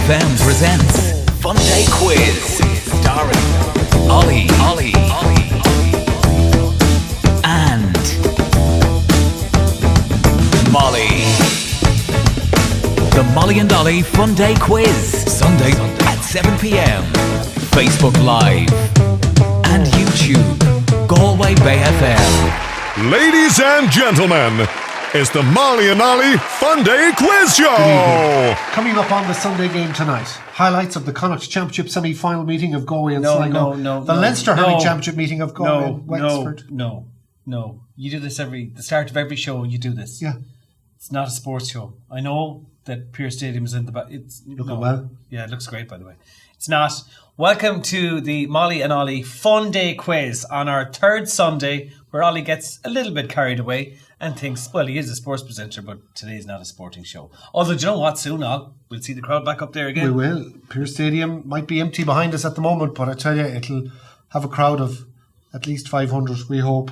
FM presents Funday Quiz, starring Ollie, and Mollie. The Mollie and Ollie Funday Quiz, Sunday at 7 p.m. Facebook Live and YouTube, Galway Bay FM. Ladies and gentlemen, it's the Mollie and Ollie Funday Quiz Show. Coming up on the Sunday game tonight, highlights of the Connacht Championship semi-final meeting of Galway and Sligo. The Leinster Hurling Championship meeting of Galway and Wexford. No. You do this the start of every show. You do this. Yeah. It's not a sports show. I know that Pearse Stadium is in the back. It's looking well. Yeah, it looks great, by the way. It's not. Welcome to the Mollie and Ollie Funday Quiz on our third Sunday, where Ollie gets a little bit carried away and thinks, well, he is a sports presenter, but today's not a sporting show. Although, do you know what? Soon, we'll see the crowd back up there again. We will. Pearse Stadium might be empty behind us at the moment, but I tell you, it'll have a crowd of at least 500, we hope,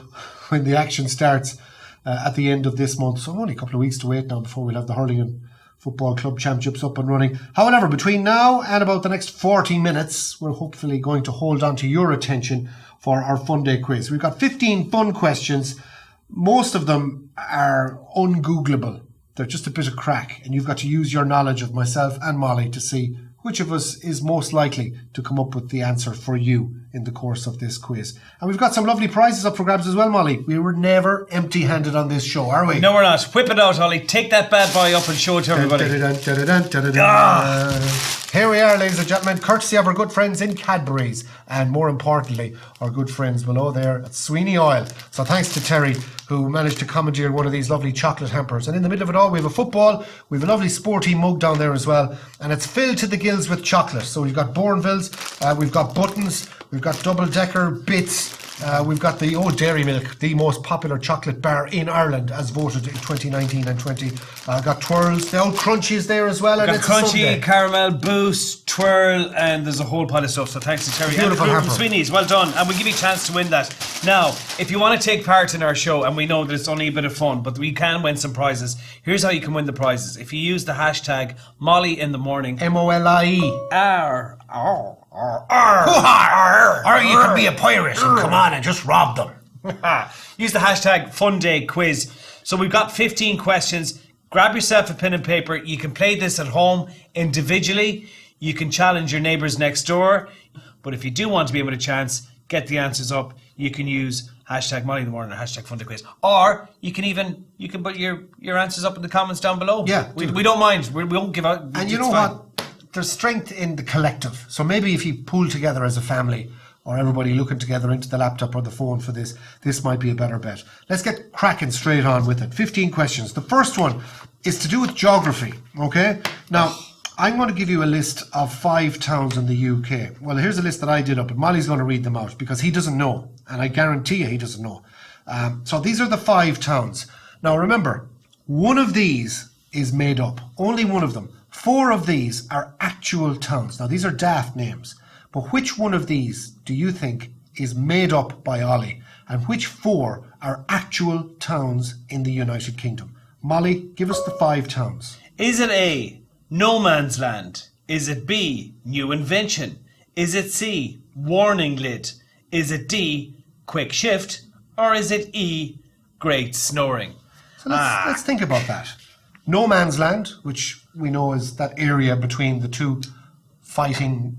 when the action starts at the end of this month. So only a couple of weeks to wait now before we'll have the Hurling and Football Club Championships up and running. However, between now and about the next 40 minutes, we're hopefully going to hold on to your attention for our Funday Quiz. We've got 15 fun questions. Most of them are ungoogleable. They're just a bit of crack, and you've got to use your knowledge of myself and Mollie to see which of us is most likely to come up with the answer for you in the course of this quiz. And we've got some lovely prizes up for grabs as well, Mollie. We were never empty-handed on this show, are we? No, we're not. Whip it out, Ollie. Take that bad boy up and show it to everybody. Here we are, ladies and gentlemen, courtesy of our good friends in Cadbury's, and more importantly, our good friends below there at Sweeney Oil. So thanks to Terry, who managed to commandeer one of these lovely chocolate hampers. And in the middle of it all, we have a football, we have a lovely sporty mug down there as well, and it's filled to the gills with chocolate. So we've got Bourneville's, we've got Buttons, we've got double-decker bits, we've got the Dairy Milk, the most popular chocolate bar in Ireland, as voted in 2019 and 20. Got Twirls, the old Crunchies there as well. We've and got Crunchy, Caramel, Boost, Twirl, and there's a whole pile of stuff. So thanks to Terry and the crew from Sweeney's. Well done. And we'll give you a chance to win that. Now, if you want to take part in our show, and we know that it's only a bit of fun, but we can win some prizes. Here's how you can win the prizes. If you use the hashtag Mollie in the morning, MOLIE. Or you can be a pirate and come on and just rob them. Use the hashtag Funday Quiz. So we've got 15 questions. Grab yourself a pen and paper. You can play this at home individually. You can challenge your neighbours next door. But if you do want to be able to chance, get the answers up, you can use hashtag Mollie in the morning or hashtag Funday Quiz. Or you can put your answers up in the comments down below. Yeah. We don't mind. We won't give out. And you know what? There's strength in the collective. So maybe if you pull together as a family, or everybody looking together into the laptop or the phone for this might be a better bet. Let's get cracking straight on with it. 15 questions. The first one is to do with geography, okay? Now, I'm going to give you a list of 5 towns in the UK. Well, here's a list that I did up, and Mollie's going to read them out because he doesn't know, and I guarantee you he doesn't know. So these are the 5 towns. Now, remember, one of these is made up. Only one of them. 4 of these are actual towns. Now, these are daft names. But which one of these do you think is made up by Ollie? And which 4 are actual towns in the United Kingdom? Mollie, give us the 5 towns. Is it A, No Man's Land? Is it B, New Invention? Is it C, Warning Lid? Is it D, Quick Shift? Or is it E, Great Snoring? So let's think about that. No Man's Land, which we know is that area between the two fighting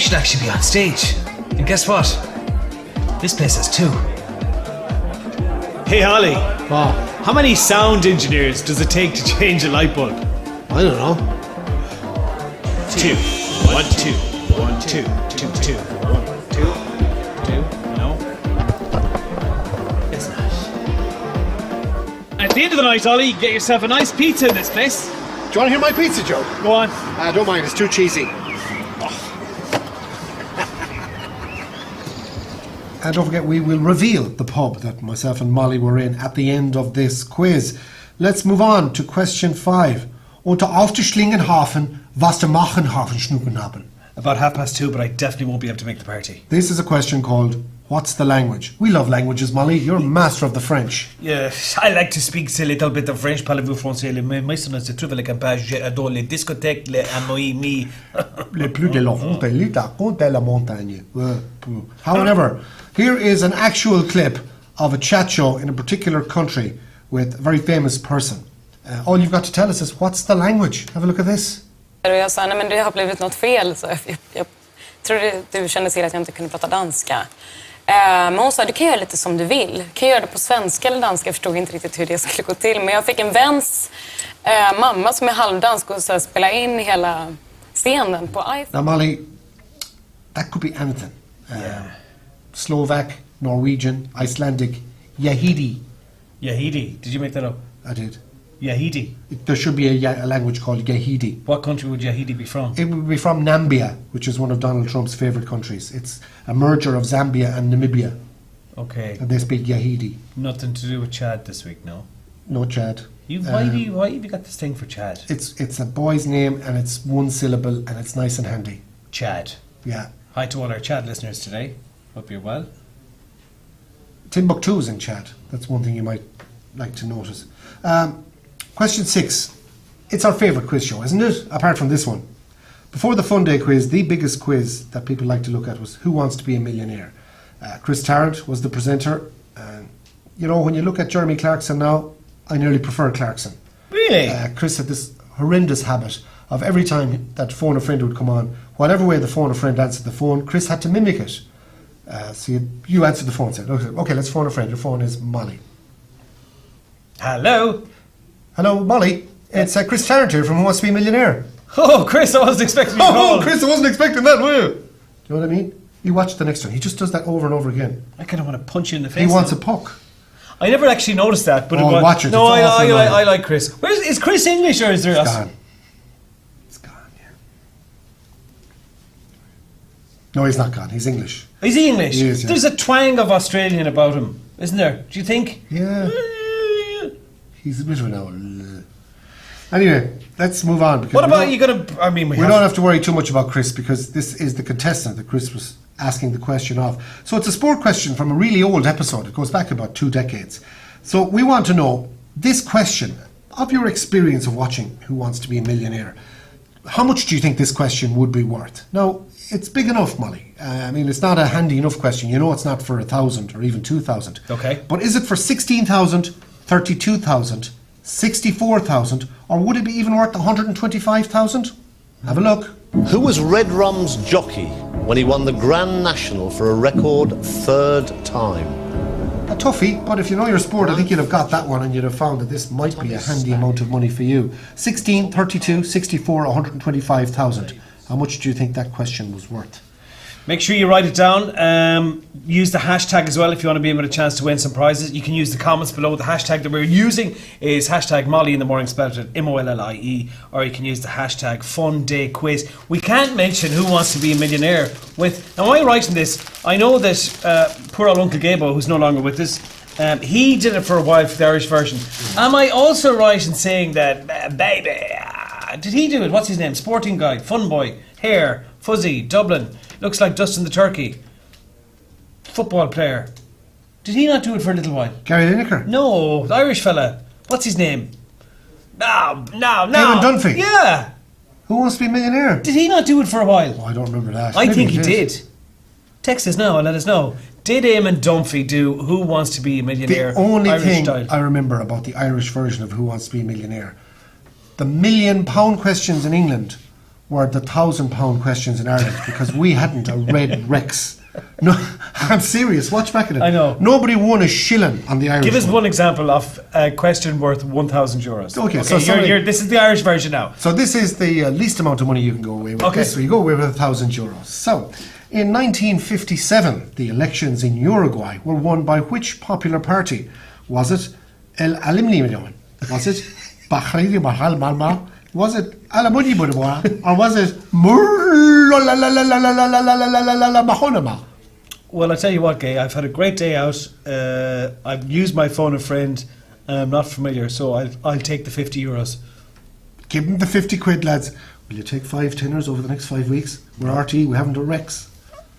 should actually be on stage. And guess what? This place has 2. Hey, Ollie. Wow. How many sound engineers does it take to change a light bulb? I don't know. 2. 1, 2. 1, 2. 2, 2. 1, 2. 2. No. It's not. At the end of the night, Ollie, get yourself a nice pizza in this place. Do you want to hear my pizza joke? Go on. I don't mind, it's too cheesy. And don't forget, we will reveal the pub that myself and Molly were in at the end of this quiz. Let's move on to question 5. Unter auf die Schlingenhafen, was der Machenhafen schnucken haben. About 2:30, but I definitely won't be able to make the party. This is a question called, what's the language? We love languages, Molly. You're a master of the French. Yeah, I like to speak a little bit of French. Parlez-vous français? Mais ça ne se trouve avec un page. J'adore les discothèques, les amoïmi. Les plus de la fontaine, la conte la montagne. However, here is an actual clip of a chat show in a particular country with a very famous person. All you've got to tell us is, what's the language? Have a look at this. Och jag sa, nej men det har blivit något fel. Så jag tror du kände till att jag inte kunde prata danska. Men hon sa, du kan göra lite som du vill. Du kan göra det på svenska eller danska. Jag förstod inte riktigt hur det skulle gå till. Men jag fick en väns mamma som är halvdansk och så spela in hela scenen på iPhone. Now, Molly, that could be anything. Slovak, Norwegian, Icelandic, Yahidi. Yahidi. Did you make that up? I did. Yahidi. There should be a language called Yahidi. What country would Yahidi be from? It would be from Nambia, which is one of Donald Trump's favourite countries. It's a merger of Zambia and Namibia. Okay. And they speak Yahidi. Nothing to do with Chad this week, no? No Chad. Why have you got this thing for Chad? It's a boy's name and it's one syllable and it's nice and handy. Chad. Yeah. Hi to all our Chad listeners today. Hope you're well. Timbuktu is in Chad. That's one thing you might like to notice. Question 6. It's our favourite quiz show, isn't it? Apart from this one. Before the Funday quiz, the biggest quiz that people like to look at was Who Wants to Be a Millionaire? Chris Tarrant was the presenter. You know, when you look at Jeremy Clarkson now, I nearly prefer Clarkson. Really? Chris had this horrendous habit of every time that Phone a Friend would come on, whatever way the Phone a Friend answered the phone, Chris had to mimic it. So you answered the phone, said, okay, let's phone a friend. Your phone is Molly. Hello. Hello, Molly. It's Chris Tarrant here from Who Wants to Be a Millionaire. Oh, Chris, I wasn't expecting you to call. Oh, Chris, I wasn't expecting that, were you? Do you know what I mean? You watch the next one. He just does that over and over again. I kind of want to punch you in the face. He wants now. a puck. I never actually noticed that, but watch it. No, It's awful I like Chris. Is Chris English or is there? It's gone. It's gone, yeah. No, he's not gone. He's English. Is he English? He is, yeah. There's a twang of Australian about him, isn't there? Do you think? Yeah. He's a bit of an owl. Anyway, let's move on. What about you going to? I mean, we don't have to worry too much about Chris because this is the contestant that Chris was asking the question of. So it's a sport question from a really old episode. It goes back about 2 decades. So we want to know this question of your experience of watching Who Wants to Be a Millionaire. How much do you think this question would be worth? Now, it's big enough, Molly. I mean, it's not a handy enough question. You know it's not for 1,000 or even 2,000. Okay. But is it for 16,000, 32,000, 64,000, or would it be even worth 125,000? Have a look. Who was Red Rums Jockey when he won the Grand National for a record 3rd time? A toughie, but if you know your sport, I think you'd have got that one and you'd have found that this might be a handy amount of money for you. 16, 32, 64, 125,000. How much do you think that question was worth? Make sure you write it down. Use the hashtag as well if you want to be able to a chance to win some prizes. You can use the comments below. The hashtag that we're using is hashtag Mollie in the morning, spelled it MOLLIE, or you can use the hashtag Funday quiz. We can't mention Who Wants to Be a Millionaire with. Now, while writing this, I know that poor old Uncle Gabo, who's no longer with us, he did it for a while for the Irish version. Am I also right in saying that baby? Did he do it? What's his name? Sporting guy, fun boy, hair, fuzzy, Dublin. Looks like Dustin the Turkey. Football player. Did he not do it for a little while? Gary Lineker? No, the Irish fella. What's his name? No. Damon Dunphy? Yeah. Who Wants to Be a Millionaire? Did he not do it for a while? Oh, I don't remember that. I Maybe think he did. Text us now and let us know. Did Eamon Dunphy do Who Wants to Be a Millionaire? The only Irish thing style? I remember about the Irish version of Who Wants to Be a Millionaire, the £1 million questions in England were the £1,000 questions in Ireland because we hadn't a red Rex. No, I'm serious. Watch back at it. I know. Nobody won a shilling on the Irish. Give us one example of a question worth €1,000. Okay, so this is the Irish version now. So this is the least amount of money you can go away with. Okay. So you go away with €1,000. So in 1957, the elections in Uruguay were won by which popular party? Was it El Alimni? Was it Bahraini Bahal Malma? Was it Alamudi Budwa? Or was it Mahonama? Well, I tell you what, Gay, I've had a great day out. I've used my phone a friend, and I'm not familiar, so I'll take the €50. Give them the 50 quid, lads. Will you take 5 tenors over the next 5 weeks? We're RTE, we haven't a Rex.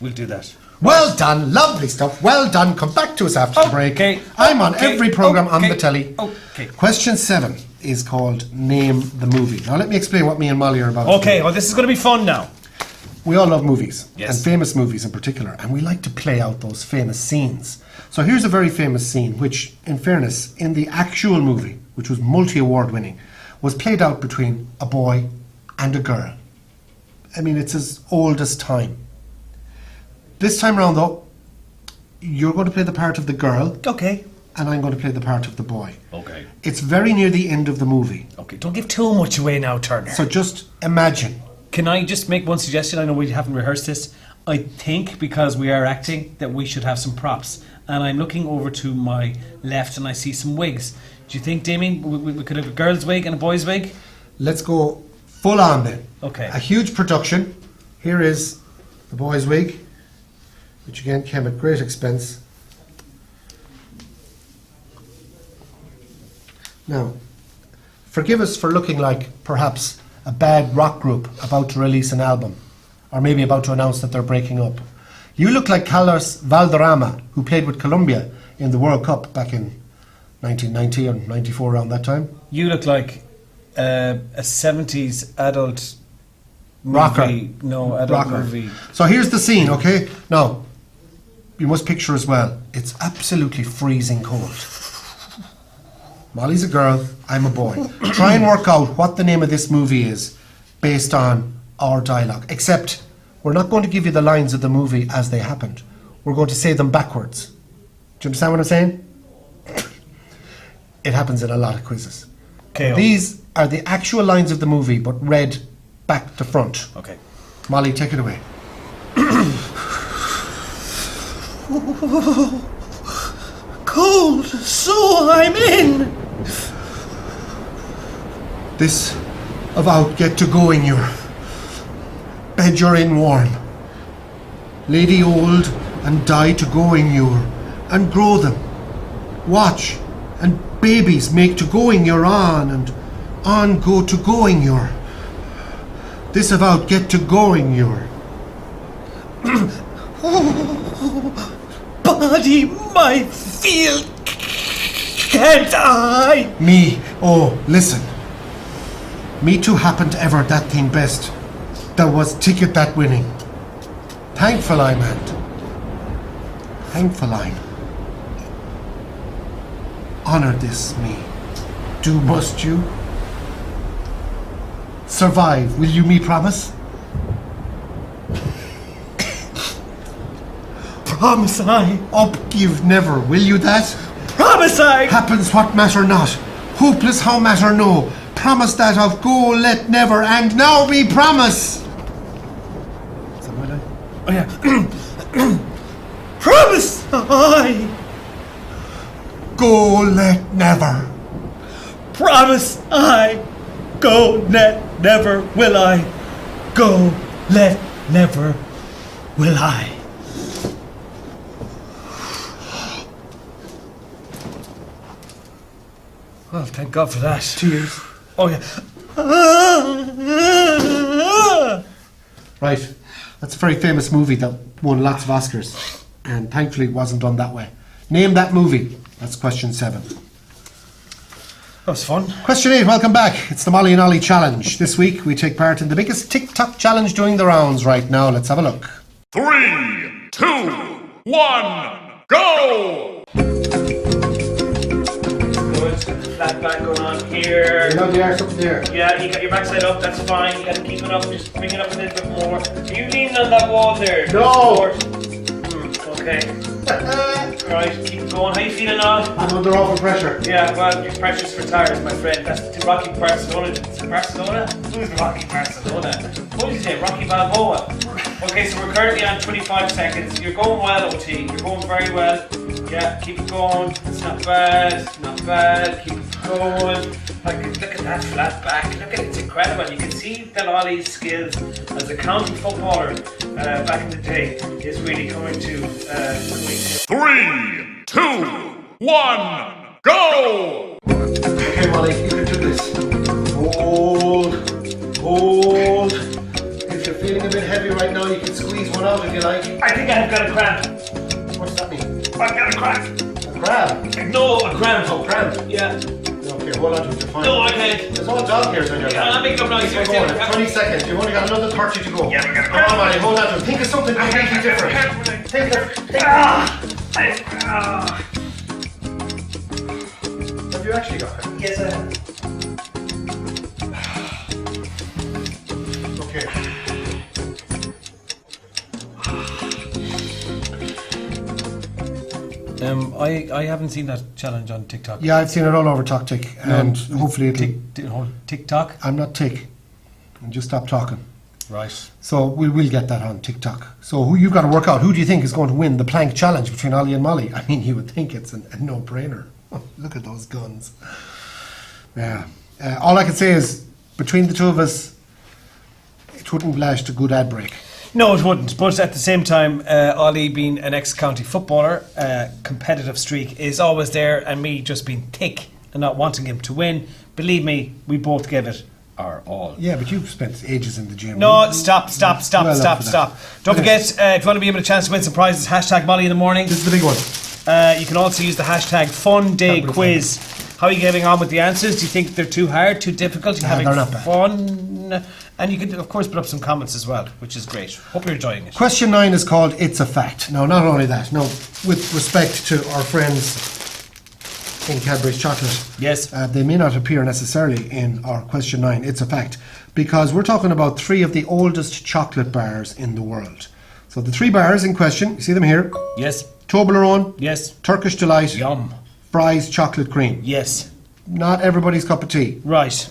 We'll do that. Well done, lovely stuff. Well done. Come back to us after the break. Okay. I'm on every programme on the telly. Okay. Question 7 is called Name the Movie. Now let me explain what me and Molly are about. Okay, well this is going to be fun now. We all love movies, Yes. and famous movies in particular, and we like to play out those famous scenes. So here's a very famous scene, which, in fairness, in the actual movie, which was multi-award winning, was played out between a boy and a girl. I mean, it's as old as time. This time round, though, you're going to play the part of the girl, Okay. and I'm going to play the part of the boy. Okay. It's very near the end of the movie, Okay, don't give too much away now, Turner. so just imagine. Can I just make one suggestion? I know we haven't rehearsed this. I think because we are acting that we should have some props. And I'm looking over to my left and I see some wigs. Do you think, Damian, we could have a girl's wig and a boy's wig? Let's go full on then. Okay. A huge production. Here is the boy's wig, which again came at great expense. Now, forgive us for looking like perhaps a bad rock group about to release an album, or maybe about to announce that they're breaking up. You look like Carlos Valderrama, who played with Colombia in the World Cup back in 1990 or 94, around that time. You look like a 70s adult Rocker. movie. No, adult Rocker. movie. So here's the scene, okay? Now, you must picture as well, it's absolutely freezing cold. Molly's a girl, I'm a boy. Try and work out what the name of this movie is based on our dialogue. Except, we're not going to give you the lines of the movie as they happened. We're going to say them backwards. Do you understand what I'm saying? It happens in a lot of quizzes. Okay. These are the actual lines of the movie, but read back to front. Okay. Molly, take it away. Cold, so I'm in. This about get to going your bed you're in warm. Lady old and die to going your and grow them. Watch and babies make to going your on and on go to going your. This about get to going your. Body, my field, can't I? Me, oh, listen. Me too happened ever that thing best. There was ticket that winning. Thankful I'm and. Thankful I'm. Honour this me. Do must you? Survive, will you me promise? Promise I. Up give never, will you that? Promise I. Happens what matter not. Hopeless how matter no. Promise that of go let never and now me promise. Is that my line? Oh yeah. Promise I. Go let never. Promise I. Go let never will I. Go let never will I. Oh, thank God for that. Tears. Oh yeah. Right. That's a very famous movie that won lots of Oscars. And thankfully it wasn't done that way. Name that movie. That's question 7. That was fun. Question 8, welcome back. It's the Molly and Ollie challenge. This week we take part in the biggest TikTok challenge doing the rounds right now. Let's have a look. 3, 2, 1, go! Flat back going on here. You know the arse up there. Yeah, you got your backside up, that's fine. You got to keep it up, just bring it up a little bit more. Are you leaning on that wall there? No! Okay. Alright, keep going. How you feeling now? I'm under awful pressure. Yeah, well, your pressure's for tires, my friend. That's the Rocky Barcelona. Barcelona? Who's Rocky Barcelona? What did you say? Rocky Balboa. Okay, so we're currently on 25 seconds. You're going well, OT. You're going very well. Yeah, keep it going. It's not bad. Not bad. Keep it going. Look at that flat back. Look at it. It's incredible. You can see that Ollie's skills as a county footballer back in the day is really coming to. 3, 2, 1, go! Okay, Molly, you can do this. Hold. Hold. If you're feeling a bit heavy right now, you can squeeze one out if you like. I think I've got a cramp. What does that mean? I've got a cramp. A crab? No, a cramp. Oh, cramp. Yeah. Okay, hold on to it. You're fine. No, I can't. There's all dog hairs on your Yeah, back. I'll make up noise. Keep going. It's 20 seconds. You've only got another 30 to go. Yeah, we got a Come on, Molly, hold on to it. Think of something completely different. Think Have you actually got it? Yes, I have. Okay. I haven't seen that challenge on TikTok. Yeah, I've seen it all over TikTok, and hopefully it'll... TikTok? I'm not tick. And just stop talking. Right. So we will get that on TikTok. So who you've got to work out. Who do you think is going to win the plank challenge between Ollie and Mollie? I mean, you would think it's a no-brainer. Oh, look at those guns. Yeah. All I can say is, between the two of us, it wouldn't last a good ad break. No, it wouldn't. But at the same time, Ollie being an ex-county footballer, competitive streak is always there, and me just being thick and not wanting him to win. Believe me, we both give it our all. Yeah, but you've spent ages in the gym. No, stop. Don't forget, if you want to be able to chance to win some prizes, hashtag Molly in the morning. This is the big one. You can also use the hashtag Funday quiz. How are you getting on with the answers? Do you think they're too hard, too difficult? Are you having they're not bad. fun? And you can, of course, put up some comments as well, which is great. Hope you're enjoying it. Question 9 is called It's a Fact. Now, not only that, no, with respect to our friends in Cadbury's Chocolate, Yes. they may not appear necessarily in our question 9, It's a Fact, because we're talking about 3 of the oldest chocolate bars in the world. So the 3 bars in question, you see them here? Yes. Toblerone, Yes. Turkish Delight, Yum. Fry's Chocolate Cream. Yes. Not everybody's cup of tea. Right.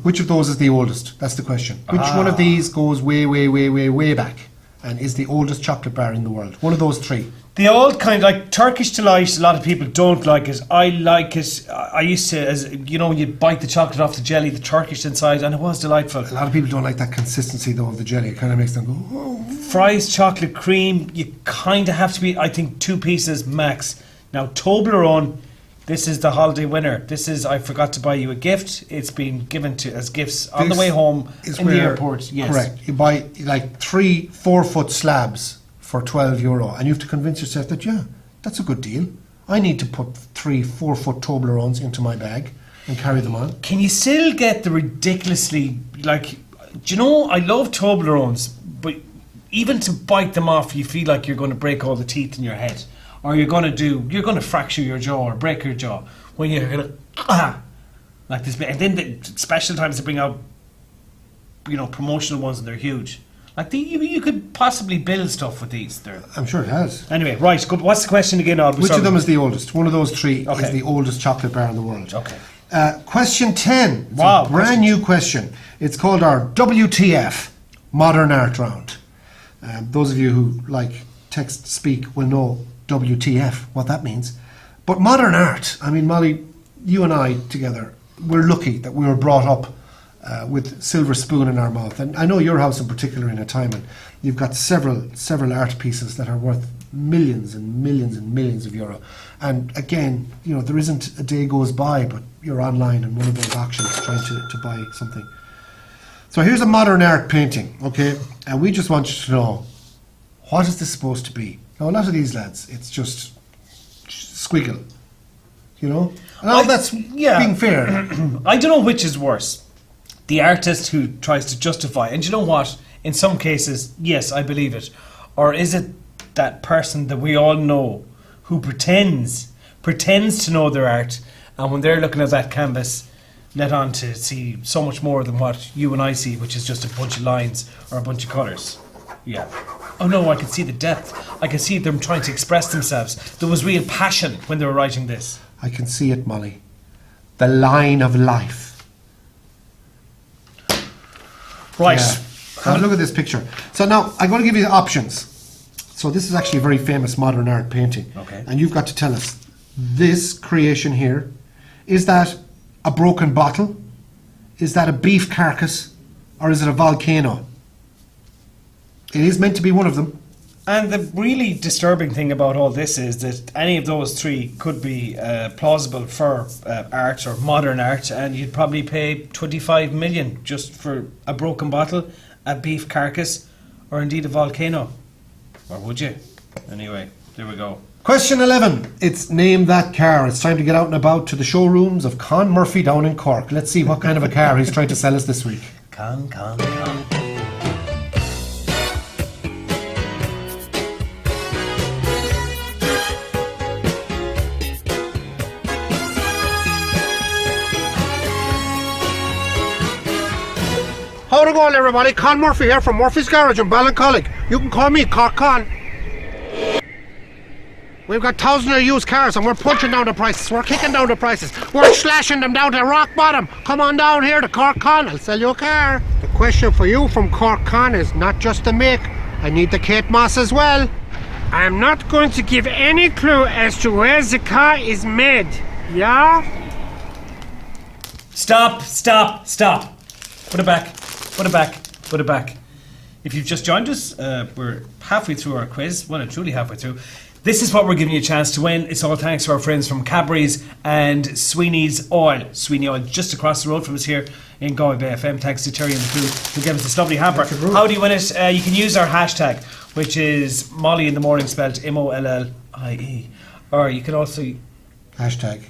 Which of those is the oldest? That's the question. Which one of these goes way, way, way, way, way back and is the oldest chocolate bar in the world? One of those 3. The old kind, like Turkish Delight, a lot of people don't like it. I like it. I used to, as you know, when you bite the chocolate off the jelly, the Turkish inside, and it was delightful. A lot of people don't like that consistency though of the jelly. It kind of makes them go, oh. Fry's chocolate cream, you kind of have to be, I think, 2 pieces max. Now, Toblerone, this is the holiday winner. This is, I forgot to buy you a gift. It's been given to as gifts on the way home in the airport. Yes. Correct. You buy like 3 4-foot slabs for €12 and you have to convince yourself that, yeah, that's a good deal. I need to put 3 4-foot Toblerones into my bag and carry them on. Can you still get the ridiculously, like, do you know, I love Toblerones, but even to bite them off, you feel like you're going to break all the teeth in your head. Or you're going to fracture your jaw or break your jaw when you're going to, like this. And then the special times they bring out, you know, promotional ones and they're huge. Like you could possibly build stuff with these. I'm sure it has. Anyway, right. Good. What's the question again, Odd? Which of them is the oldest? One of those 3 Okay. is the oldest chocolate bar in the world. Okay. Question 10. It's Wow, a brand new question. It's called our WTF Modern Art Round. Those of you who like text speak will know WTF, what that means. But modern art, I mean, Molly, you and I together, we're lucky that we were brought up with silver spoon in our mouth. And I know your house in particular in a time when you've got several art pieces that are worth millions and millions and millions of euro. And again, you know, there isn't a day goes by but you're online in one of those auctions trying to buy something. So here's a modern art painting, okay? And we just want you to know, what is this supposed to be? Now, a lot of these lads, it's just squiggle, you know? Now, that's being fair. I don't know which is worse. The artist who tries to justify, and you know what? In some cases, yes, I believe it. Or is it that person that we all know who pretends to know their art And when they're looking at that canvas, let on to see so much more than what you and I see, which is just a bunch of lines or a bunch of colours. Yeah. Oh no, I can see the depth. I can see them trying to express themselves. There was real passion when they were writing this. I can see it, Molly. The line of life. Right. Yeah. Have a look at this picture. So now, I'm going to give you the options. So this is actually a very famous modern art painting. Okay. And you've got to tell us, this creation here, is that a broken bottle? Is that a beef carcass? Or is it a volcano? It is meant to be one of them. And the really disturbing thing about all this is that any of those three could be plausible for art or modern art, and you'd probably pay 25 million just for a broken bottle, a beef carcass, or indeed a volcano. Or would you? Anyway, there we go. Question 11. It's Name That Car. It's time to get out and about to the showrooms of Con Murphy down in Cork. Let's see what kind of a car he's trying to sell us this week. Con. How's it going, everybody? Con Murphy here from Murphy's Garage in Ballincollig. You can call me Cork Con. We've got thousands of used cars and we're punching down the prices. We're kicking down the prices. We're slashing them down to rock bottom. Come on down here to Cork Con. I'll sell you a car. The question for you from Cork Con is not just the make. I need the Kate Moss as well. I'm not going to give any clue as to where the car is made. Yeah? Stop. Put it back. If you've just joined us, we're halfway through our quiz. Well, truly halfway through. This is what we're giving you a chance to win. It's all thanks to our friends from Cadbury's and Sweeney's Oil. Sweeney Oil, just across the road from us here in Galway Bay FM. Thanks to Terry and the crew who gave us this lovely hamper. How do you win it? You can use our hashtag, which is Mollie in the morning, spelled MOLLIE. Or you can also... Hashtag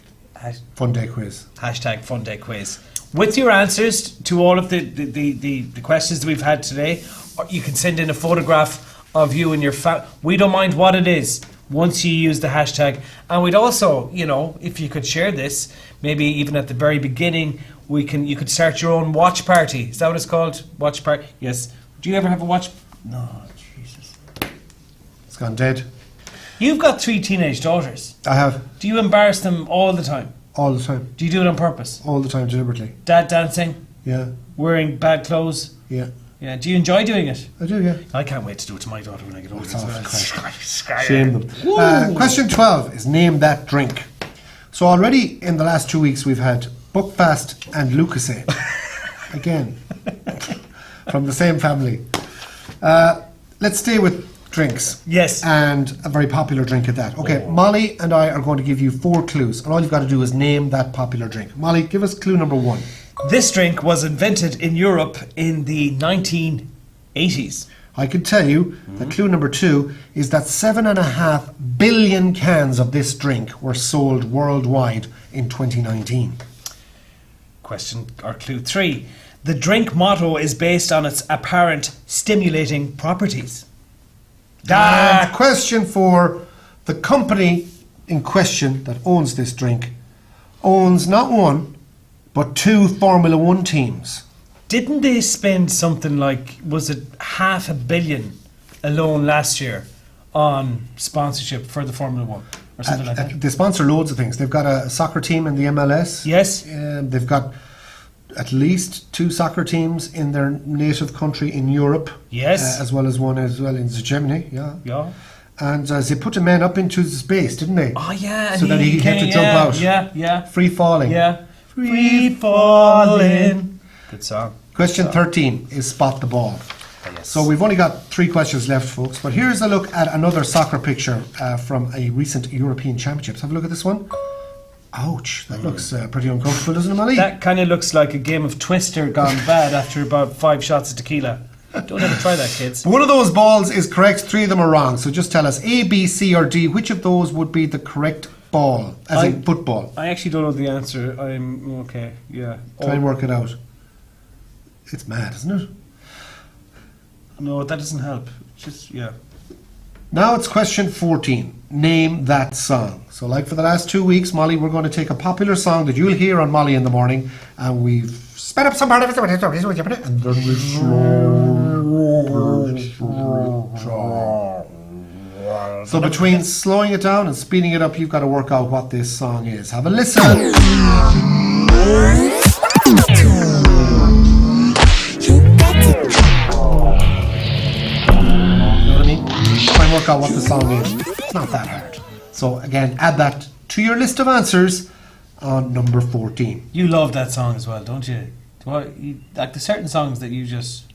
Funday quiz. Hashtag Funday quiz. With your answers to all of the questions that we've had today, or you can send in a photograph of you and your we don't mind what it is once you use the hashtag. And we'd also, if you could share this, maybe even at the very beginning, you could start your own watch party. Is that what it's called? Watch party? Yes. Do you ever have a watch? No, Jesus. It's gone dead. You've got 3 teenage daughters. I have. Do you embarrass them all the time? All the time. Do you do it on purpose? All the time, deliberately. Dad dancing? Yeah. Wearing bad clothes? Yeah. Yeah. Do you enjoy doing it? I do, yeah. I can't wait to do it to my daughter when I get older. Shame them. Question 12 is Name That Drink. So already in the last 2 weeks we've had Buckfast and Lucasade. Again. From the same family. Let's stay with drinks. Yes. And a very popular drink at that. Okay, Molly and I are going to give you 4 clues. And all you've got to do is name that popular drink. Molly, give us clue number 1. This drink was invented in Europe in the 1980s. I can tell you that clue number 2 is that 7.5 billion cans of this drink were sold worldwide in 2019. Clue 3. The drink motto is based on its apparent stimulating properties. And question 4. The company in question that owns this drink owns not 1, but 2 Formula 1 teams. Didn't they spend something like, was it $500 million alone last year on sponsorship for the Formula 1? Or something like that? They sponsor loads of things. They've got a soccer team in the MLS. Yes. They've got at least 2 soccer teams in their native country in Europe. Yes. As well as one as well in Germany. Yeah. Yeah. And they put a man up into space, didn't they? Oh, yeah. So that he had to jump out. Yeah. Free falling. Yeah. Free falling. Good song. Question 13 is Spot the Ball. Yes. So we've only got 3 questions left, folks. But here's a look at another soccer picture from a recent European Championships. Have a look at this one. Ouch, that looks pretty uncomfortable, doesn't it, Molly? That kind of looks like a game of Twister gone bad after about 5 shots of tequila. Don't ever try that, kids. One of those balls is correct, 3 of them are wrong. So just tell us A, B, C or D, which of those would be the correct ball, as in football? I actually don't know the answer. I'm okay, yeah. Try and work it out. It's mad, isn't it? No, that doesn't help. Just, yeah. Now it's question 14. name that song. So like for the last 2 weeks, Molly, we're going to take a popular song that you'll hear on Molly in the Morning, and we've sped up some part of it, and then we slow. So between slowing it down and speeding it up, you've got to work out what this song is. Have a listen. You know what I mean? Try and work out what the song is. It's not that hard. So again, add that to your list of answers on number 14. You love that song as well, don't you? Like the certain songs that you just...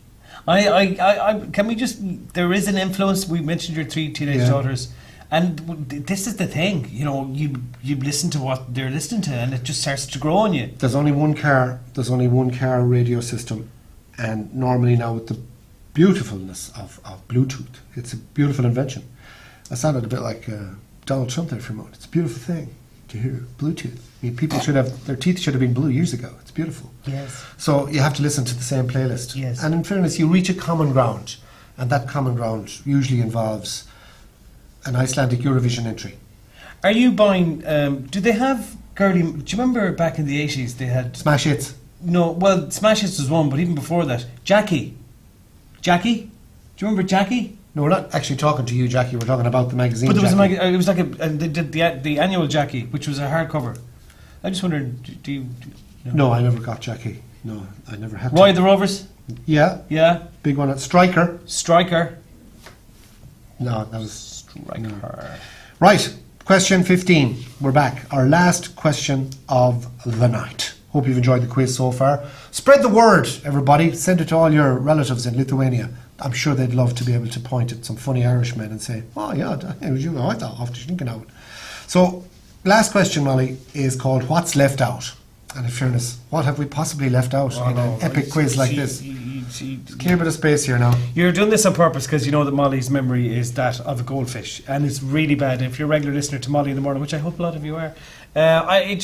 can we just... There is an influence. We mentioned your 3 teenage daughters. And this is the thing. You know, you listen to what they're listening to and it just starts to grow on you. There's only one car radio system. And normally now with the beautifulness of Bluetooth, it's a beautiful invention. I sounded a bit like Donald Trump there for a moment. It's a beautiful thing to hear Bluetooth. I mean, people should have, their teeth should have been blue years ago. It's beautiful. Yes. So you have to listen to the same playlist. Yes. And in fairness, you reach a common ground. And that common ground usually involves an Icelandic Eurovision entry. Are you buying, do they have girly, do you remember back in the 80s they had... Smash Hits. No, well, Smash Hits was one, but even before that, Jackie? Do you remember Jackie? No, we're not actually talking to you, Jackie. We're talking about the magazine. But there was Jackie. it was like they did the annual Jackie, which was a hardcover. I just wondered, do you... No, I never got Jackie. No, I never had Roy the Rovers? Yeah. Yeah. Big one at Striker. No, that was... Striker. No. Right, question 15. We're back. Our last question of the night. Hope you've enjoyed the quiz so far. Spread the word, everybody. Send it to all your relatives in Lithuania. I'm sure they'd love to be able to point at some funny Irishmen and say, oh yeah, you know, I thought after thinking out. So, last question, Molly, is called What's Left Out? And in fairness, what have we possibly left out in an epic quiz like this? Clear a bit of space here now. You're doing this on purpose because you know that Molly's memory is that of a goldfish, and it's really bad. If you're a regular listener to Molly in the Morning, which I hope a lot of you are, I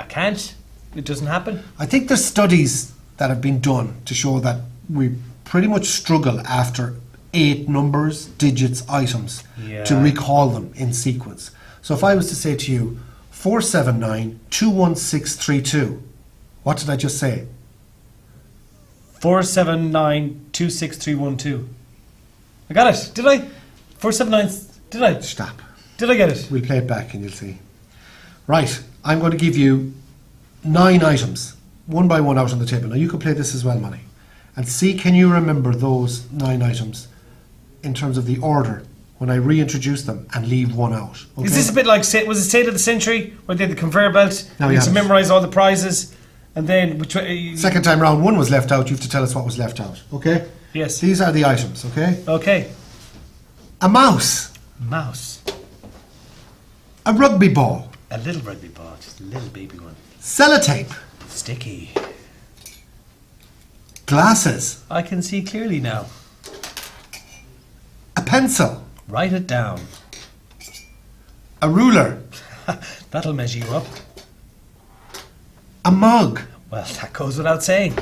can't. It doesn't happen. I think there's studies that have been done to show that we pretty much struggle after 8 numbers, digits, items to recall them in sequence. So if I was to say to you 479-21632, what did I just say? 479-26312. I got it. Did I? 479. Did I? Stop. Did I get it? We'll play it back and you'll see. Right, I'm going to give you 9 items, one by one out on the table. Now you can play this as well, Molly. And see, can you remember those 9 items in terms of the order when I reintroduce them and leave one out? Okay? Is this a bit like, was it State of the Century, where they had the conveyor belt, Now you you had to have it. memorise all the prizes, and then... Second time round, 1 was left out. You have to tell us what was left out, okay? Yes. These are the items, okay? Okay. A mouse. Mouse. A rugby ball. A little rugby ball, just a little baby one. Sellotape. Sticky. Glasses. I can see clearly now. A pencil. Write it down. A ruler. That'll measure you up. A mug. Well, that goes without saying.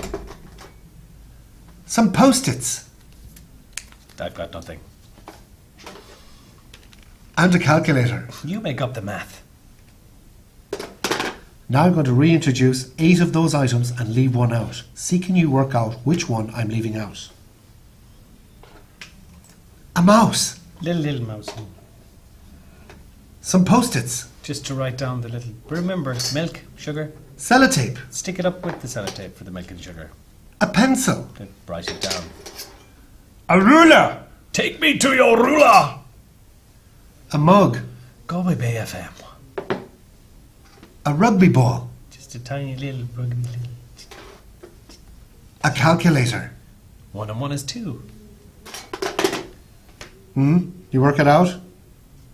Some post-its. I've got nothing. And a calculator. You make up the math. Now I'm going to reintroduce 8 of those items and leave one out. See, can you work out which one I'm leaving out? A mouse. Little mouse. Some post-its. Just to write down the little... Remember, milk, sugar. Sellotape. Stick it up with the sellotape for the milk and sugar. A pencil. Then write it down. A ruler! Take me to your ruler! A mug. Galway Bay FM. A rugby ball. Just a tiny little rugby. A calculator. 1 and 1 is 2. You work it out?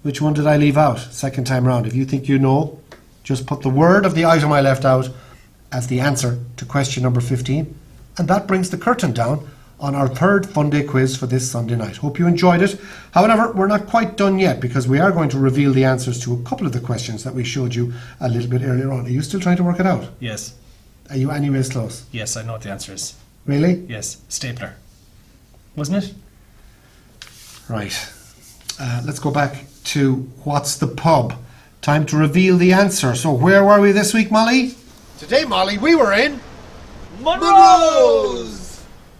Which one did I leave out? Second time round. If you think you know, just put the word of the item I left out as the answer to question number 15. And that brings the curtain down on our 3rd Funday quiz for this Sunday night. Hope you enjoyed it. However, we're not quite done yet because we are going to reveal the answers to a couple of the questions that we showed you a little bit earlier on. Are you still trying to work it out? Yes. Are you anyways close? Yes, I know what the answer is. Really? Yes. Stapler. Wasn't it? Right. Let's go back to What's the Pub? Time to reveal the answer. So where were we this week, Molly? Today, Molly, we were in Monroe's!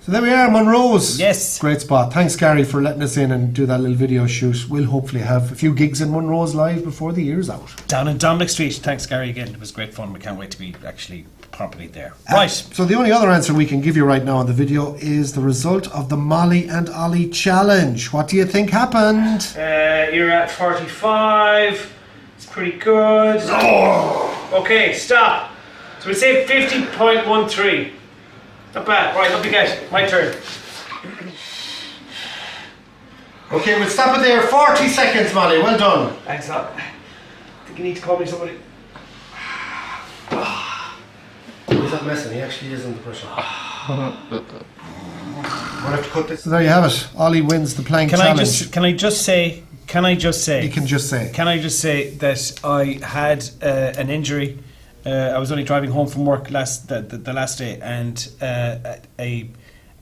So there we are, Monroe's. Yes. Great spot. Thanks, Gary, for letting us in and do that little video shoot. We'll hopefully have a few gigs in Monroe's live before the year's out. Down in Dominic Street. Thanks, Gary, again. It was great fun. We can't wait to be actually properly there. Right. So the only other answer we can give you right now on the video is the result of the Molly and Ollie challenge. What do you think happened? You're at 45. It's pretty good. Okay, stop. So we say 50.13. Not bad. Right, up you get. My turn. Okay, we'll stop it there. 40 seconds, Molly. Well done. Thanks, I think you need to call me somebody. He's not messing. He actually is under pressure. We'll have to cut this. So there you have it. Ollie wins the plank challenge. Can I just say? You can just say. Can I just say that I had an injury? I was only driving home from work the last day, and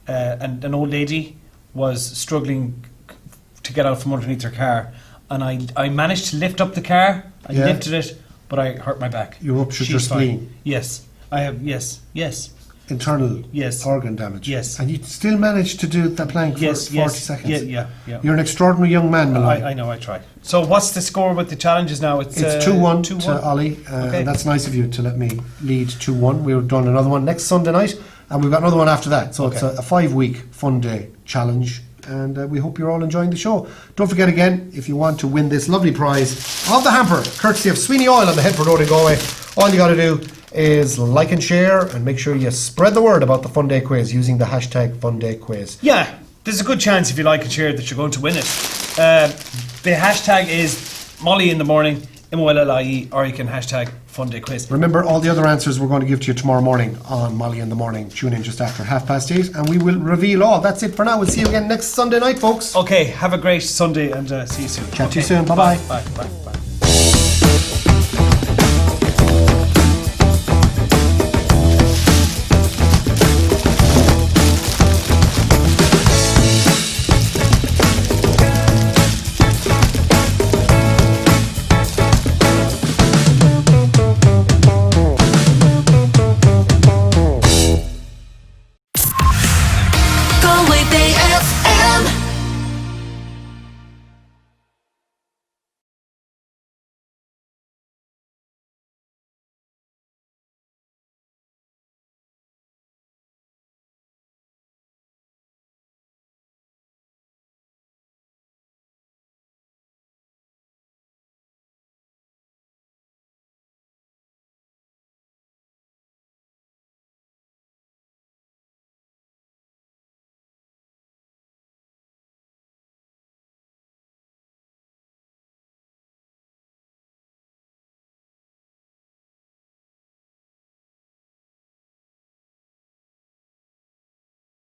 an old lady was struggling to get out from underneath her car, and I managed to lift up the car. I lifted it, but I hurt my back. You ruptured your spleen. Yes, I have. Yes. Internal organ damage. Yes. And you still managed to do that plank for 40 seconds. Yeah. You're an extraordinary young man, Malone. I know, I tried. So what's the score with the challenges now? It's 2-1 to Ollie. And that's nice of you to let me lead 2-1. We've done another one next Sunday night, and we've got another one after that. So it's a 5-week fun day challenge. And we hope you're all enjoying the show. Don't forget again, if you want to win this lovely prize of the hamper, courtesy of Sweeney Oil on the Headford Road in Galway, all you got to do is like and share, and make sure you spread the word about the Funday quiz using the hashtag Funday quiz. Yeah, there's a good chance if you like and share that you're going to win it. The hashtag is Molly in the morning, MOLLIE, or you can hashtag Funday quiz. Remember, all the other answers we're going to give to you tomorrow morning on Molly in the Morning. Tune in just after 8:30 and we will reveal all. That's it for now. We'll see you again next Sunday night, folks. Okay, have a great Sunday and see you soon. Chat to you soon. Bye-bye. Bye.